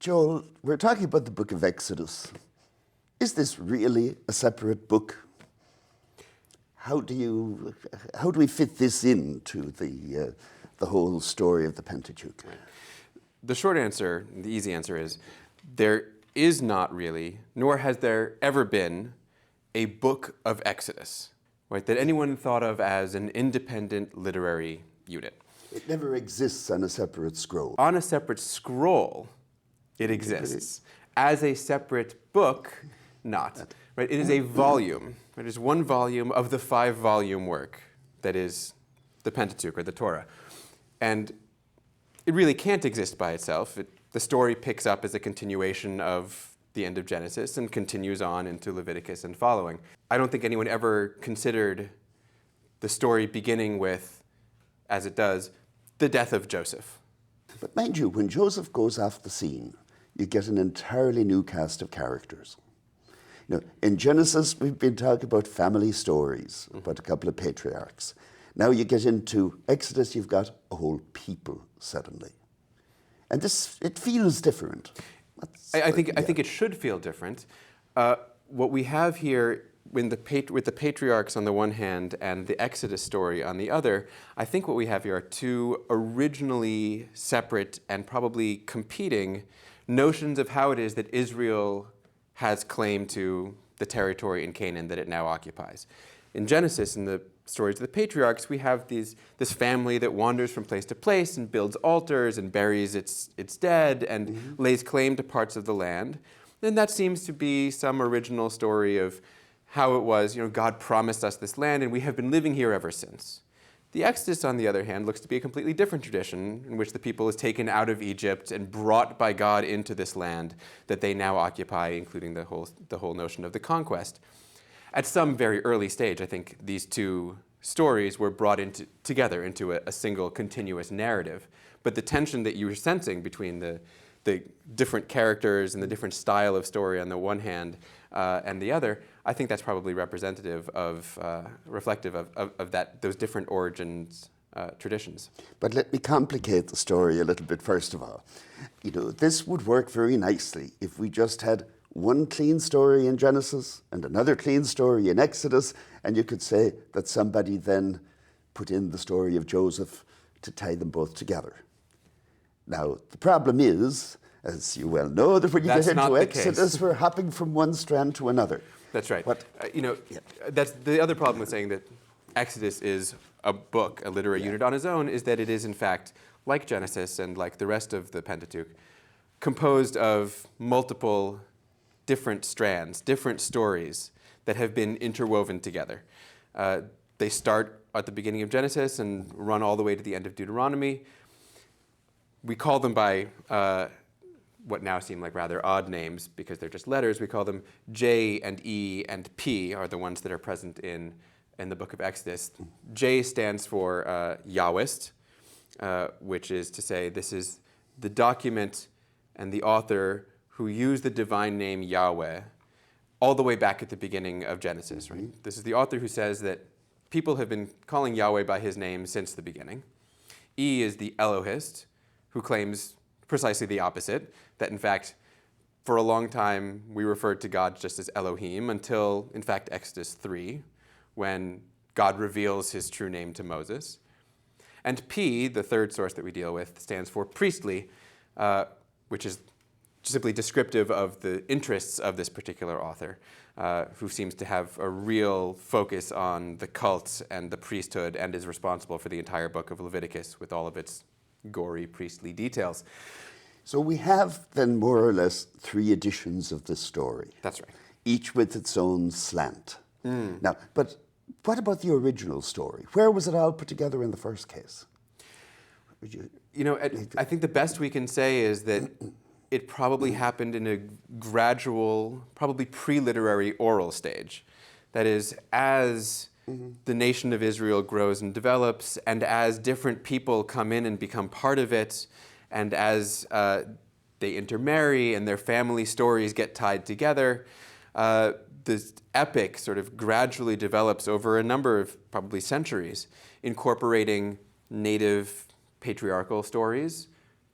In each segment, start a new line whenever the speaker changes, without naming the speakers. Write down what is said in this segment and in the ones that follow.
Joel, we're talking about the book of Exodus. Is this really a separate book? How do we fit this into the whole story of the Pentateuch?
The short answer, the easy answer is, there is not really, nor has there ever been, a book of Exodus, right, that anyone thought of as an independent literary unit.
It never exists on a separate scroll.
On a separate scroll, it exists. As a separate book, not. Right? It is a volume. It is one volume of the 5-volume work that is the Pentateuch, or the Torah. And it really can't exist by itself. The story picks up as a continuation of the end of Genesis and continues on into Leviticus and following. I don't think anyone ever considered the story beginning with, as it does, the death of Joseph.
But mind you, when Joseph goes off the scene, you get an entirely new cast of characters. You know, in Genesis, we've been talking about family stories, about a couple of patriarchs. Now you get into Exodus, you've got a whole people suddenly. And it feels different.
I think it should feel different. What we have here with the patriarchs on the one hand and the Exodus story on the other, I think what we have here are two originally separate and probably competing notions of how it is that Israel has claim to the territory in Canaan that it now occupies. In Genesis, in the stories of the patriarchs, we have this family that wanders from place to place and builds altars and buries its dead and lays claim to parts of the land. And that seems to be some original story of how it was, God promised us this land and we have been living here ever since. The Exodus, on the other hand, looks to be a completely different tradition in which the people is taken out of Egypt and brought by God into this land that they now occupy, including the whole notion of the conquest. At some very early stage, I think these two stories were brought together into a single continuous narrative. But the tension that you were sensing between the different characters and the different style of story on the one hand and the other, I think that's probably representative of, reflective of those different origins traditions.
But let me complicate the story a little bit first of all. This would work very nicely if we just had one clean story in Genesis and another clean story in Exodus, and you could say that somebody then put in the story of Joseph to tie them both together. Now, the problem is, as you well know, that when you get into Exodus, we're hopping from one strand to another.
That's right. That's the other problem with saying that Exodus is a book, a literary unit on its own, is that it is, in fact, like Genesis and like the rest of the Pentateuch, composed of multiple different strands, different stories that have been interwoven together. They start at the beginning of Genesis and run all the way to the end of Deuteronomy. We call them by what now seem like rather odd names because they're just letters. We call them J and E and P are the ones that are present in the book of Exodus. J stands for Yahwist, which is to say this is the document and the author who used the divine name Yahweh all the way back at the beginning of Genesis. Right? This is the author who says that people have been calling Yahweh by his name since the beginning. E is the Elohist, who claims precisely the opposite, that in fact, for a long time, we referred to God just as Elohim until, in fact, Exodus 3, when God reveals his true name to Moses. And P, the third source that we deal with, stands for priestly, which is simply descriptive of the interests of this particular author, who seems to have a real focus on the cult and the priesthood and is responsible for the entire book of Leviticus with all of its gory priestly details.
So we have then more or less 3 editions of this story.
That's right.
Each with its own slant. Now, but what about the original story? Where was it all put together in the first case?
I think the best we can say is that it probably happened in a gradual, probably pre-literary oral stage. That is, as the nation of Israel grows and develops, and as different people come in and become part of it, and as they intermarry and their family stories get tied together, this epic sort of gradually develops over a number of probably centuries, incorporating native patriarchal stories,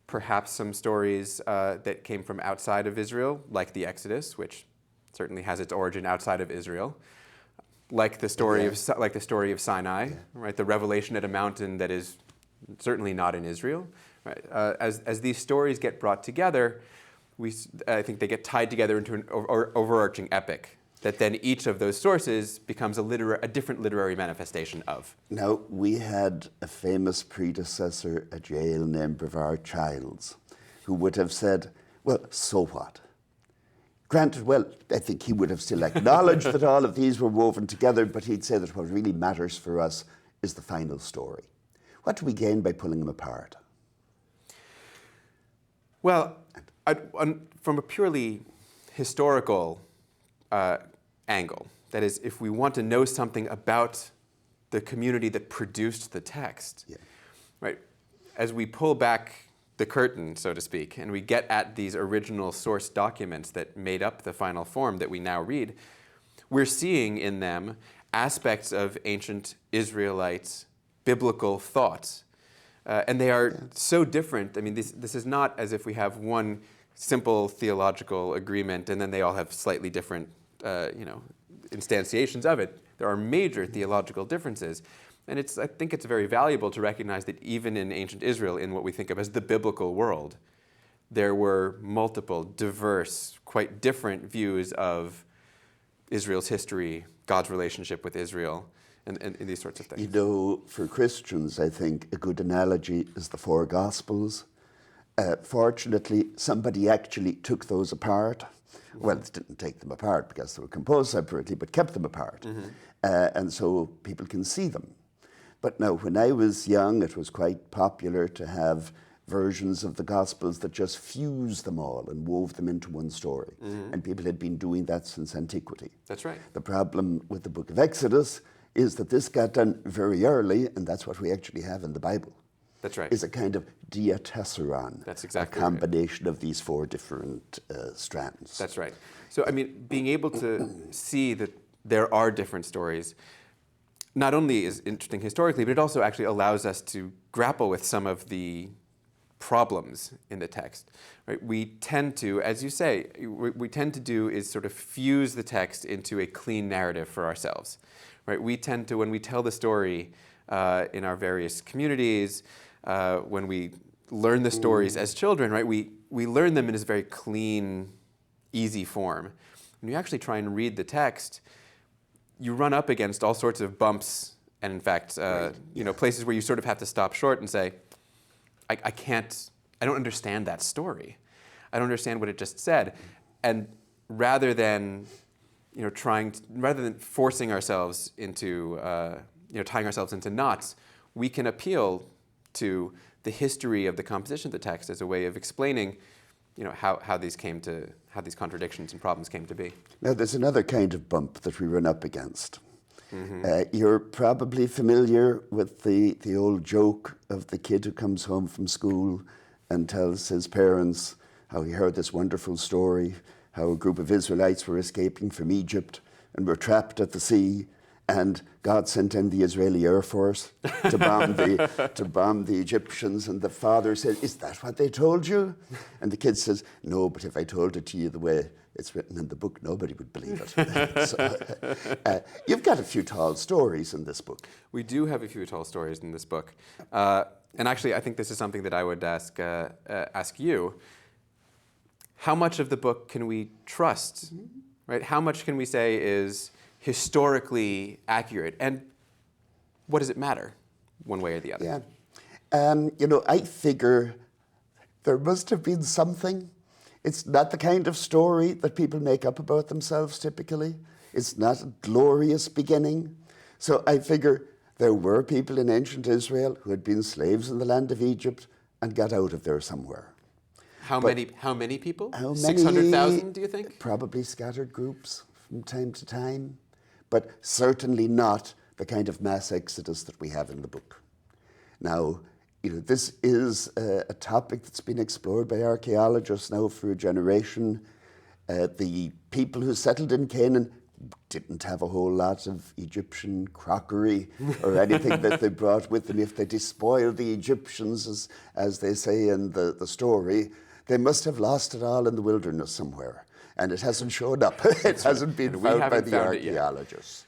perhaps some stories that came from outside of Israel, like the Exodus, which certainly has its origin outside of Israel, like the story of Sinai, right? The revelation at a mountain that is certainly not in Israel. Right? As these stories get brought together, I think they get tied together into an overarching epic that then each of those sources becomes a different literary manifestation of.
Now, we had a famous predecessor at Yale named Brevard Childs, who would have said, well, so what? Granted, well, I think he would have still acknowledged that all of these were woven together, but he'd say that what really matters for us is the final story. What do we gain by pulling them apart?
Well, from a purely historical angle, that is, if we want to know something about the community that produced the text, right? As we pull back the curtain, so to speak, and we get at these original source documents that made up the final form that we now read, we're seeing in them aspects of ancient Israelites' biblical thoughts. And they are so different. I mean, this is not as if we have one simple theological agreement and then they all have slightly different instantiations of it. There are major theological differences. And I think it's very valuable to recognize that even in ancient Israel, in what we think of as the biblical world, there were multiple, diverse, quite different views of Israel's history, God's relationship with Israel, and these sorts of things.
You know, for Christians, I think a good analogy is the four Gospels. Fortunately, somebody actually took those apart. Well, it didn't take them apart because they were composed separately, but kept them apart. And so people can see them. But now, when I was young, it was quite popular to have versions of the Gospels that just fused them all and wove them into one story. And people had been doing that since antiquity.
That's right.
The problem with the book of Exodus is that this got done very early, and that's what we actually have in the Bible.
That's right.
Is a kind of diatessaron.
That's exactly
a combination of these four different strands.
That's right. So, I mean, being able to see that there are different stories not only is interesting historically, but it also actually allows us to grapple with some of the problems in the text. Right? We tend to, as you say, we tend to do is sort of fuse the text into a clean narrative for ourselves. Right? We tend to, when we tell the story in our various communities, when we learn the stories as children, right? We learn them in this very clean, easy form. When you actually try and read the text, you run up against all sorts of bumps and, in fact, places where you sort of have to stop short and say, I don't understand that story. I don't understand what it just said. And rather than forcing ourselves into, tying ourselves into knots, we can appeal to the history of the composition of the text as a way of explaining, how these contradictions and problems came to be.
Now, there's another kind of bump that we run up against. You're probably familiar with the old joke of the kid who comes home from school and tells his parents how he heard this wonderful story, how a group of Israelites were escaping from Egypt and were trapped at the sea, and God sent in the Israeli Air Force to bomb the Egyptians. And the father said, "Is that what they told you?" And the kid says, "No, but if I told it to you the way it's written in the book, nobody would believe it." So, you've got a few tall stories in this book.
We do have a few tall stories in this book. And actually, I think this is something that I would ask you. How much of the book can we trust? Right? How much can we say is historically accurate, and what does it matter, one way or the other?
Yeah, I figure there must have been something. It's not the kind of story that people make up about themselves typically. It's not a glorious beginning. So I figure there were people in ancient Israel who had been slaves in the land of Egypt and got out of there somewhere.
How many people?
600,000,
do you think?
Probably scattered groups from time to time, but certainly not the kind of mass exodus that we have in the book. Now, this is a topic that's been explored by archaeologists now for a generation. The people who settled in Canaan didn't have a whole lot of Egyptian crockery or anything that they brought with them. If they despoiled the Egyptians, as they say in the story, they must have lost it all in the wilderness somewhere. And it hasn't showed up. It hasn't been found by the archaeologists.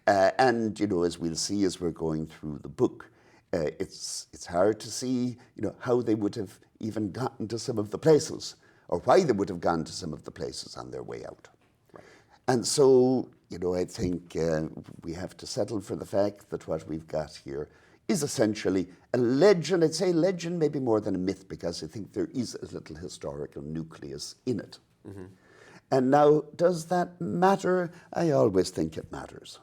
And, as we'll see as we're going through the book, it's hard to see, how they would have even gotten to some of the places, or why they would have gone to some of the places on their way out. Right. And so, I think we have to settle for the fact that what we've got here is essentially a legend. I'd say legend maybe more than a myth, because I think there is a little historical nucleus in it. Mm-hmm. And now, does that matter? I always think it matters.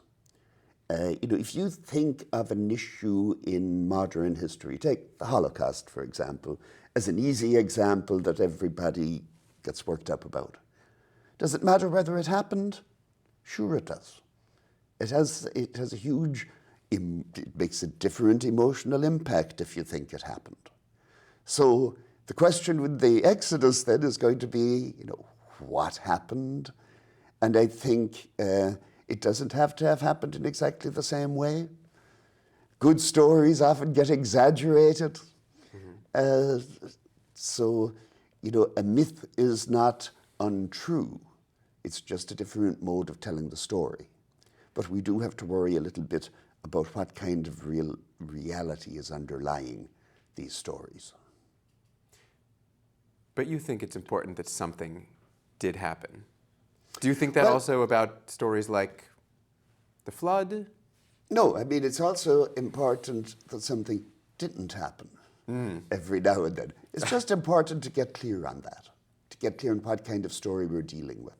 If you think of an issue in modern history, take the Holocaust, for example, as an easy example that everybody gets worked up about. Does it matter whether it happened? Sure it does. It has a huge, it makes a different emotional impact if you think it happened. So the question with the Exodus then is going to be, what happened? And I think it doesn't have to have happened in exactly the same way. Good stories often get exaggerated. Mm-hmm. So, a myth is not untrue. It's just a different mode of telling the story. But we do have to worry a little bit about what kind of reality is underlying these stories.
But you think it's important that something did happen. Do you think that also about stories like the flood?
No, it's also important that something didn't happen every now and then. It's just important to get clear on that, to get clear on what kind of story we're dealing with.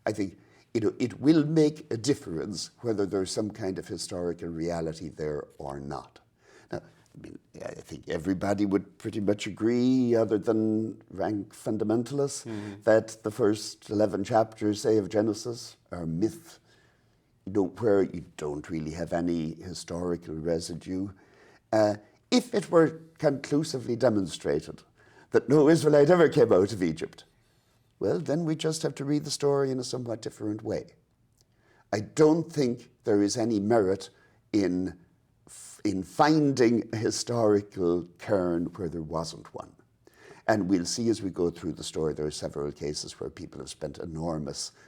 I think it will make a difference whether there's some kind of historical reality there or not. Now, I think everybody would pretty much agree, other than rank fundamentalists, that the first 11 chapters, say, of Genesis are myth, where you don't really have any historical residue. If it were conclusively demonstrated that no Israelite ever came out of Egypt, well, then we just have to read the story in a somewhat different way. I don't think there is any merit in finding a historical cairn where there wasn't one. And we'll see as we go through the story, there are several cases where people have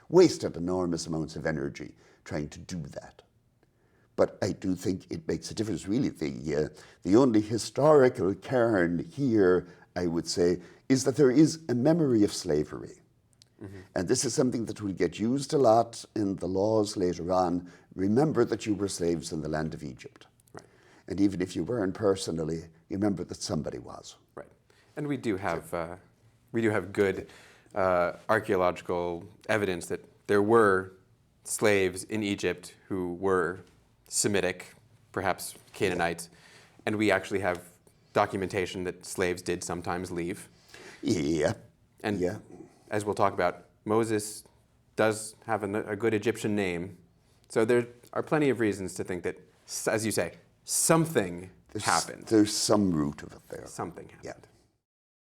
wasted enormous amounts of energy trying to do that. But I do think it makes a difference. Really, the only historical cairn here, I would say, is that there is a memory of slavery. Mm-hmm. And this is something that will get used a lot in the laws later on. Remember that you were slaves in the land of Egypt. Right. And even if you weren't personally, remember that somebody was.
Right. And we do have good archaeological evidence that there were slaves in Egypt who were Semitic, perhaps Canaanite, and we actually have documentation that slaves did sometimes leave.
Yeah.
And as we'll talk about, Moses does have a good Egyptian name. So there are plenty of reasons to think that, as you say, something happened.
There's some root of it there.
Something happened.
Yeah.